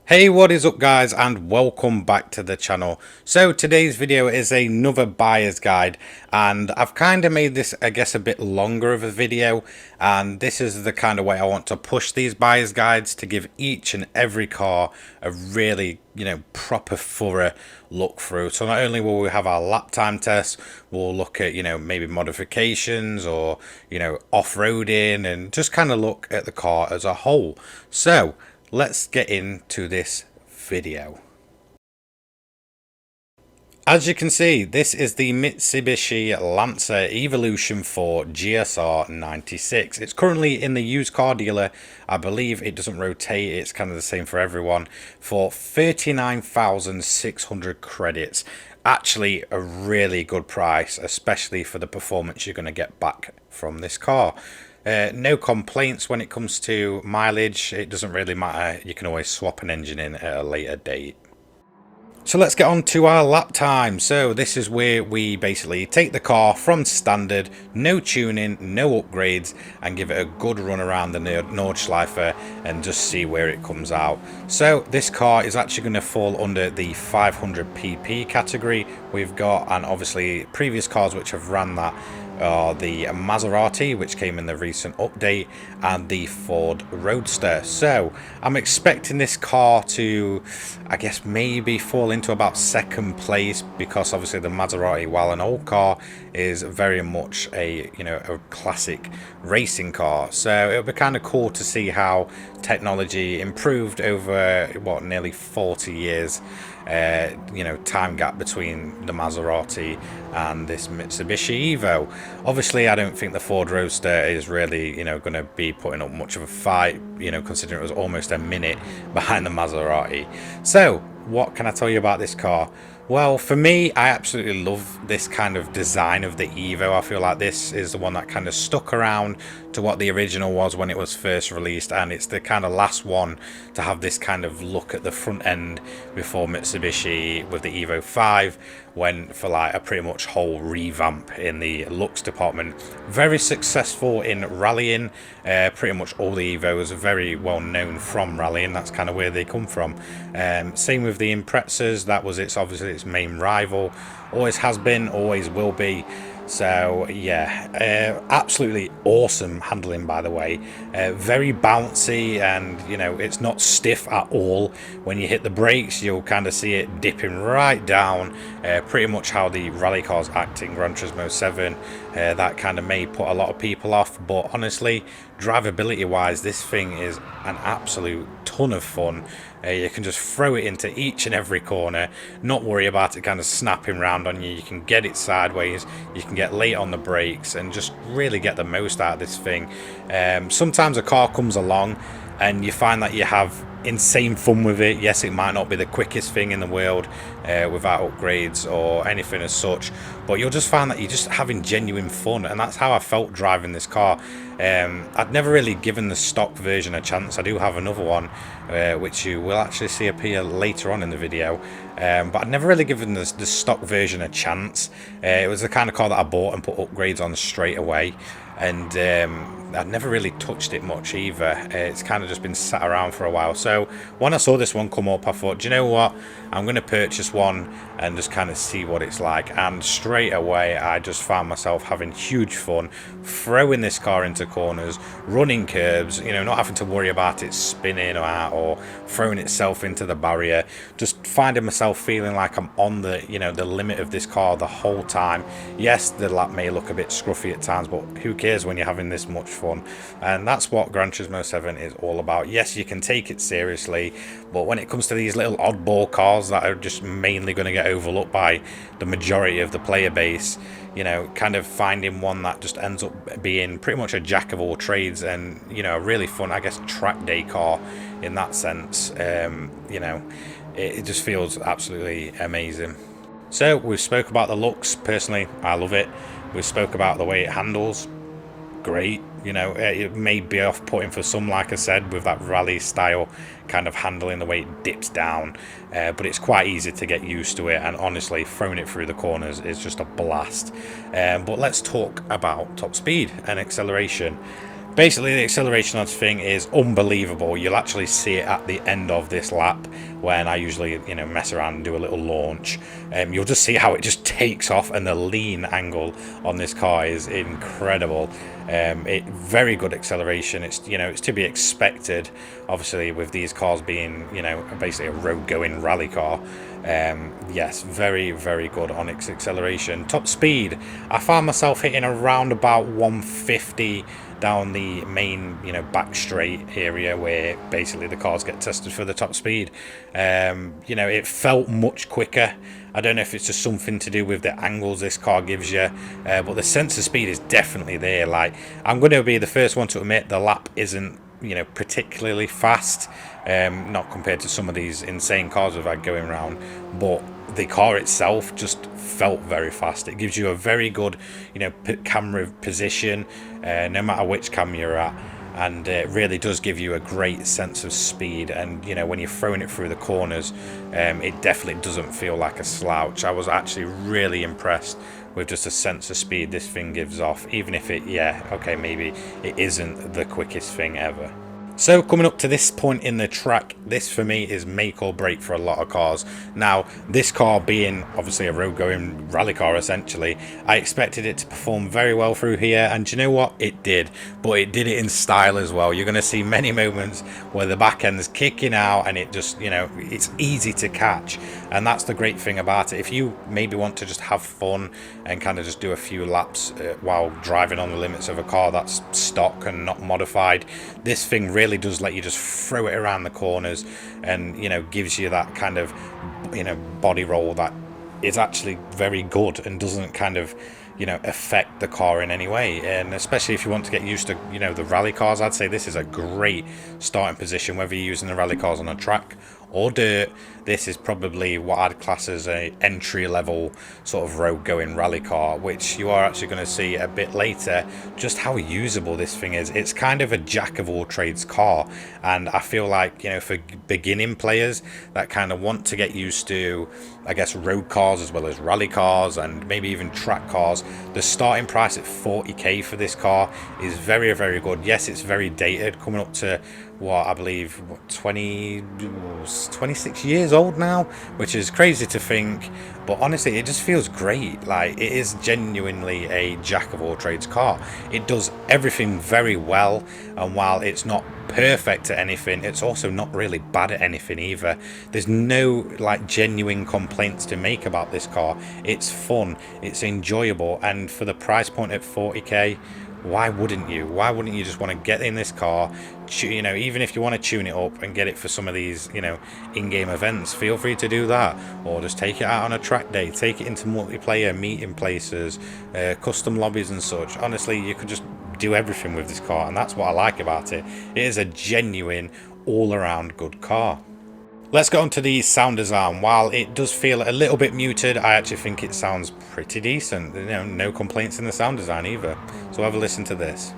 Hey, what is up guys, and welcome back to the channel. So today's video is another buyer's guide, and I've kind of made this, I guess, a bit longer of a video, and this is the kind of way I want to push these buyer's guides to give each and every car a really, proper thorough look through. So not only will we have our lap time tests, we'll look at, maybe modifications or, off-roading, and just kind of look at the car as a whole. So let's get into this video. As you can see, this is the Mitsubishi Lancer Evolution 4 GSR 96. It's currently in the used car dealer. I believe it doesn't rotate, it's kind of the same for everyone, for 39,600 credits. Actually a really good price, especially for the performance you're going to get back from this car. No complaints when it comes to mileage. It doesn't really matter. You can always swap an engine in at a later date. So let's get on to our lap time. So this is where we basically take the car from standard, no tuning, no upgrades, and give it a good run around the Nordschleife and just see where it comes out. So this car is actually going to fall under the 500 pp category we've got, and obviously previous cars which have ran that are the Maserati, which came in the recent update, and the Ford Roadster. So I'm expecting this car to, I guess, maybe fall into about second place, because obviously the Maserati, while an old car, is very much a a classic racing car. So it'll be kind of cool to see how technology improved over what, nearly 40 years time gap between the Maserati and this Mitsubishi Evo. Obviously I don't think the Ford Roadster is really going to be putting up much of a fight, considering it was almost a minute behind the Maserati. So what can I tell you about this car? Well, for me, I absolutely love this kind of design of the Evo. I feel like this is the one that kind of stuck around to what the original was when it was first released, and it's the kind of last one to have this kind of look at the front end before Mitsubishi with the Evo 5 went for like a pretty much whole revamp in the looks department. Very successful in rallying. Pretty much all the Evos are very well known from rallying. That's kind of where they come from. Same with the Imprezas. That was obviously its main rival. Always has been, always will be. So yeah, absolutely awesome handling, by the way. Very bouncy, and it's not stiff at all. When you hit the brakes, you'll kind of see it dipping right down, pretty much how the rally cars act in Gran Turismo 7. That kind of may put a lot of people off, but honestly, drivability wise, this thing is an absolute ton of fun. You can just throw it into each and every corner, not worry about it kind of snapping round on you. You can get it sideways, you can get late on the brakes, and just really get the most out of this thing. Sometimes a car comes along and you find that you have insane fun with it. Yes, it might not be the quickest thing in the world without upgrades or anything as such, but you'll just find that you're just having genuine fun, and that's how I felt driving this car. I'd never really given the stock version a chance. I do have another one which you will actually see appear later on in the video, but I'd never really given the stock version a chance. It was the kind of car that I bought and put upgrades on straight away, and I'd never really touched it much either. It's kind of just been sat around for a while. So when I saw this one come up, I thought, do you know what, I'm going to purchase one and just kind of see what it's like. And straight away I just found myself having huge fun throwing this car into corners, running curbs, not having to worry about it spinning or throwing itself into the barrier. Just finding myself feeling like I'm on the the limit of this car the whole time. Yes, the lap may look a bit scruffy at times, but who cares when you're having this much fun? And that's what Gran Turismo 7 is all about. Yes, you can take it seriously, but when it comes to these little oddball cars that are just mainly going to get overlooked by the majority of the player base, kind of finding one that just ends up being pretty much a jack of all trades, and a really fun, I guess, track day car in that sense. It just feels absolutely amazing. So we've spoke about the looks. Personally, I love it. We spoke about the way it handles. Great. It may be off-putting for some, like I said, with that rally style kind of handling, the way it dips down, but it's quite easy to get used to it, and honestly throwing it through the corners is just a blast. But let's talk about top speed and acceleration. Basically, the acceleration on this thing is unbelievable. You'll actually see it at the end of this lap when I usually, mess around and do a little launch. You'll just see how it just takes off, and the lean angle on this car is incredible. Very good acceleration. It's to be expected, obviously, with these cars being basically a road-going rally car. Yes, very, very good on its acceleration. Top speed, I found myself hitting around about 150 down the main back straight area where basically the cars get tested for the top speed. It felt much quicker. I don't know if it's just something to do with the angles this car gives you, but the sense of speed is definitely there. Like, I'm going to be the first one to admit the lap isn't particularly fast, not compared to some of these insane cars we've had going around, but the car itself just felt very fast. It gives you a very good camera position, no matter which camera you're at, and it really does give you a great sense of speed. And when you're throwing it through the corners, it definitely doesn't feel like a slouch. I was actually really impressed with just a sense of speed this thing gives off, even if maybe it isn't the quickest thing ever. So coming up to this point in the track, this for me is make or break for a lot of cars. Now, this car being obviously a road-going rally car essentially, I expected it to perform very well through here, and do you know what? It did, but it did it in style as well. You're going to see many moments where the back end's kicking out and it just, it's easy to catch, and that's the great thing about it. If you maybe want to just have fun and kind of just do a few laps while driving on the limits of a car that's stock and not modified, this thing really does let you just throw it around the corners, and gives you that kind of body roll that is actually very good and doesn't kind of affect the car in any way. And especially if you want to get used to the rally cars, I'd say this is a great starting position, whether you're using the rally cars on a track or dirt. This is probably what I'd class as a entry-level sort of road-going rally car, which you are actually going to see a bit later just how usable this thing is. It's kind of a jack-of-all-trades car, and I feel like for beginning players that kind of want to get used to, I guess, road cars as well as rally cars and maybe even track cars, the starting price at 40k for this car is very, very good. Yes, it's very dated, coming up to what I believe 26 years old now, which is crazy to think, but honestly it just feels great. Like, it is genuinely a jack of all trades car. It does everything very well, and while it's not perfect at anything, it's also not really bad at anything either. There's no genuine complaints to make about this car. It's fun, it's enjoyable, and for the price point at 40k, why wouldn't you? Why wouldn't you just want to get in this car? Even if you want to tune it up and get it for some of these, in-game events, feel free to do that. Or just take it out on a track day, take it into multiplayer meeting places, custom lobbies and such. Honestly, you could just do everything with this car, and that's what I like about it. It is a genuine, all-around good car. Let's get on to the sound design. While it does feel a little bit muted, I actually think it sounds pretty decent. No complaints in the sound design either. So have a listen to this.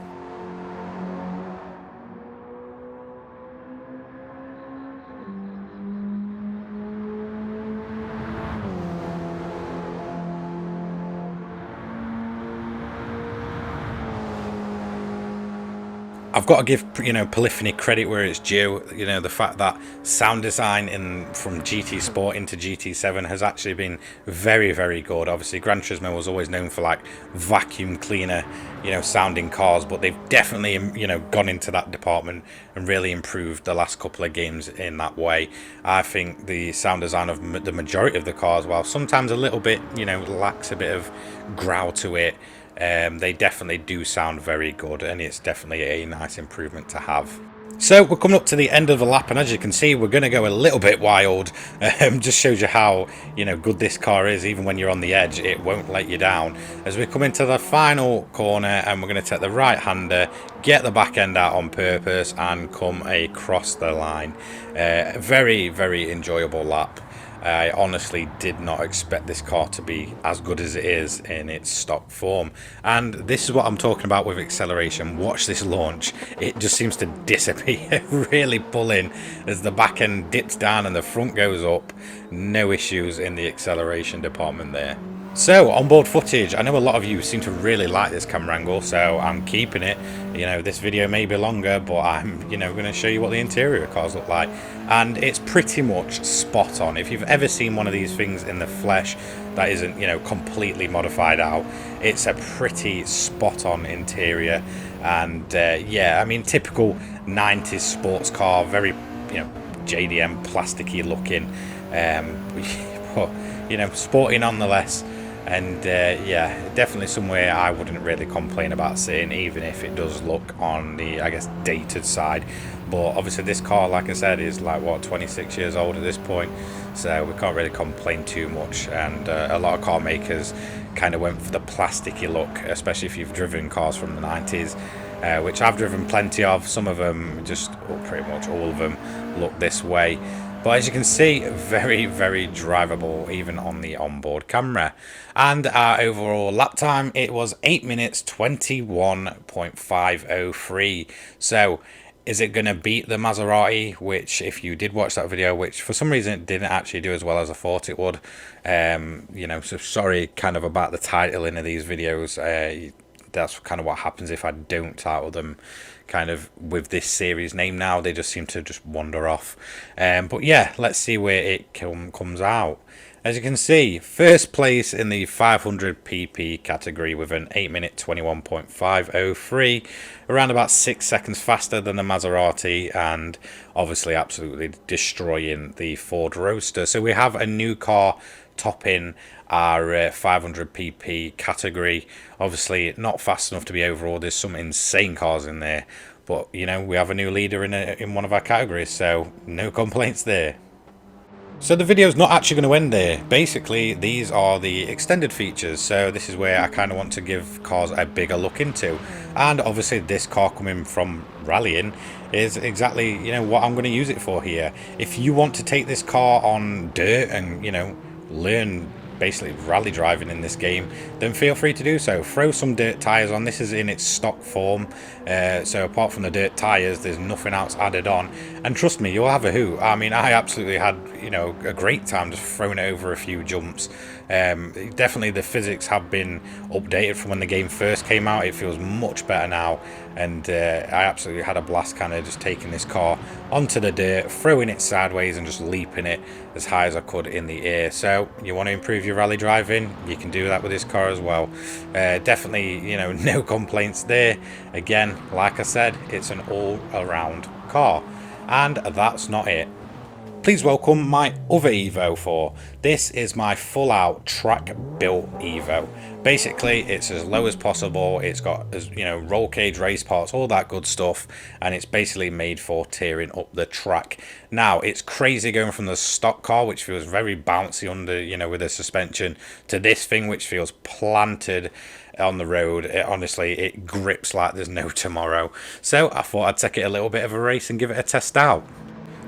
I've got to give Polyphony credit where it's due. The fact that sound design from GT Sport into GT7 has actually been very, very good. Obviously, Gran Turismo was always known for vacuum cleaner sounding cars, but they've definitely gone into that department and really improved the last couple of games in that way. I think the sound design of the majority of the cars, while sometimes a little bit lacks a bit of growl to it, they definitely do sound very good, and it's definitely a nice improvement to have. So we're coming up to the end of the lap, and as you can see, we're going to go a little bit wild. Just shows you how good this car is. Even when you're on the edge, it won't let you down. As we come into the final corner, and we're going to take the right hander, get the back end out on purpose, and come across the line. Very, very enjoyable lap. I honestly did not expect this car to be as good as it is in its stock form. And this is what I'm talking about with acceleration. Watch this launch. It just seems to disappear, really pull in as the back end dips down and the front goes up. No issues in the acceleration department there. So, onboard footage. I know a lot of you seem to really like this camera angle, so I'm keeping it. You know, this video may be longer, but I'm, going to show you what the interior cars look like. And it's pretty much spot on. If you've ever seen one of these things in the flesh that isn't, completely modified out, it's a pretty spot on interior. And yeah, I mean, typical 90s sports car, very, JDM plasticky looking. But, sporty nonetheless. And yeah, definitely somewhere I wouldn't really complain about seeing, even if it does look on the, I guess, dated side. But obviously this car, like I said, is like, what, 26 years old at this point, so we can't really complain too much. And a lot of car makers kind of went for the plasticky look, especially if you've driven cars from the 90s, which I've driven plenty of. Some of them, just pretty much all of them, look this way. But as you can see, very, very drivable, even on the onboard camera. And our overall lap time, it was 8 minutes 21.503. So, is it going to beat the Maserati? Which, if you did watch that video, which for some reason it didn't actually do as well as I thought it would. So sorry kind of about the titling of these videos. That's kind of what happens if I don't title them kind of with this series name now. They just seem to just wander off. But yeah, let's see where it comes out. As you can see, first place in the 500 pp category with an 8 minute 21.503, around about 6 seconds faster than the Maserati, and obviously absolutely destroying the Ford Roadster. So we have a new car topping our 500 pp category. Obviously not fast enough to be overall. There's some insane cars in there, but we have a new leader in one of our categories, so no complaints there. So the video's not actually going to end there. Basically, these are the extended features. So this is where I kind of want to give cars a bigger look into. And obviously this car coming from rallying is exactly, what I'm going to use it for here. If you want to take this car on dirt and, learn basically rally driving in this game, then feel free to do so. Throw some dirt tires on. This is in its stock form, so apart from the dirt tires, there's nothing else added on, and trust me, you'll have a hoot. I mean, I absolutely had a great time just throwing it over a few jumps. Definitely the physics have been updated from when the game first came out. It feels much better now, and I absolutely had a blast kind of just taking this car onto the dirt, throwing it sideways and just leaping it as high as I could in the air. So you want to improve your rally driving, you can do that with this car as well. Definitely, no complaints there. Again, like I said, it's an all-around car. And that's not it. Please welcome my other Evo 4. This is my full-out track-built Evo. Basically, it's as low as possible. It's got, roll cage, race parts, all that good stuff, and it's basically made for tearing up the track. Now, it's crazy going from the stock car, which feels very bouncy under, with the suspension, to this thing, which feels planted on the road. Honestly, it grips like there's no tomorrow. So I thought I'd take it a little bit of a race and give it a test out.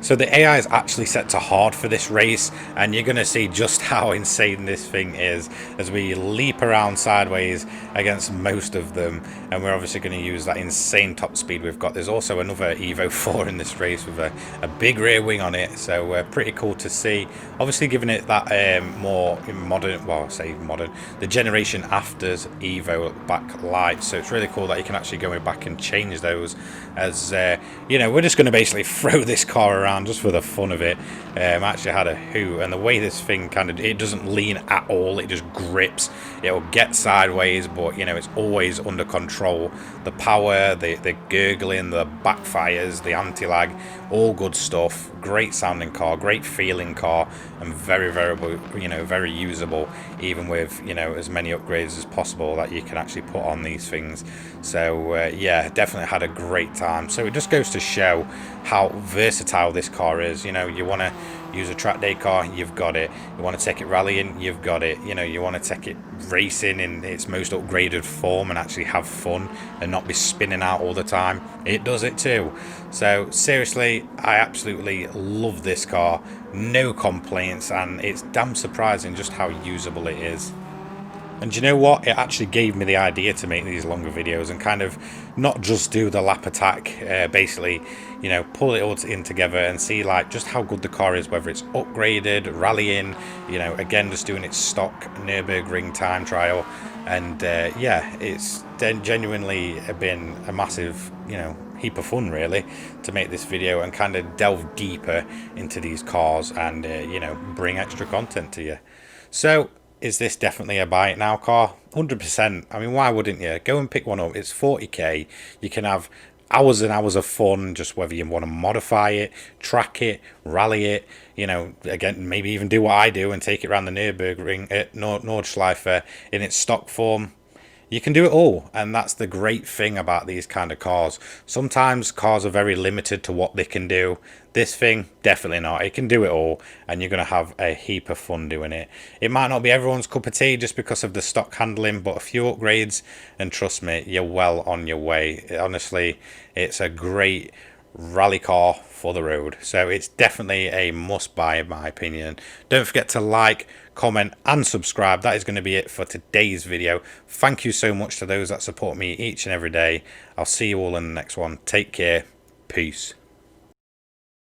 So the AI is actually set to hard for this race, and you're going to see just how insane this thing is as we leap around sideways against most of them, and we're obviously going to use that insane top speed we've got. There's also another Evo 4 in this race with a big rear wing on it, so pretty cool to see. Obviously giving it that more modern, well, I say modern, the generation after's Evo back lights, so it's really cool that you can actually go back and change those as, we're just going to basically throw this car around just for the fun of it. I actually had a hoot, and the way this thing it doesn't lean at all, it just grips. It'll get sideways, but it's always under control. The power, the gurgling, the backfires, the anti-lag, all good stuff. Great sounding car, great feeling car, and very, very, very usable, even with as many upgrades as possible that you can actually put on these things. So yeah, definitely had a great time. So it just goes to show how versatile this car is. You want to use a track day car, you've got it. You want to take it rallying, you've got it. You want to take it racing in its most upgraded form and actually have fun and not be spinning out all the time, it does it too. So seriously, I absolutely love this car, no complaints, and it's damn surprising just how usable it is. And you know what? It actually gave me the idea to make these longer videos and kind of not just do the lap attack, basically, you know, pull it all in together and see like just how good the car is, whether it's upgraded, rallying, you know, again, just doing its stock Nürburgring time trial. And yeah, it's genuinely been a massive, you know, heap of fun really to make this video and kind of delve deeper into these cars and, you know, bring extra content to you. So, is this definitely a buy it now car? 100%. I mean, why wouldn't you? Go and pick one up. It's 40k. You can have hours and hours of fun, just whether you want to modify it, track it, rally it, you know, again, maybe even do what I do and take it around the Nürburgring at Nordschleife in its stock form. You can do it all, and that's the great thing about these kind of cars. Sometimes cars are very limited to what they can do. This thing, definitely not. It can do it all, and you're going to have a heap of fun doing it. It might not be everyone's cup of tea just because of the stock handling, but a few upgrades, and trust me, you're well on your way. Honestly, it's a great rally car for the road, so it's definitely a must buy in my opinion. Don't forget to like, comment and subscribe. That is going to be it for today's video. Thank you so much to those that support me each and every day. I'll see you all in the next one. Take care. Peace.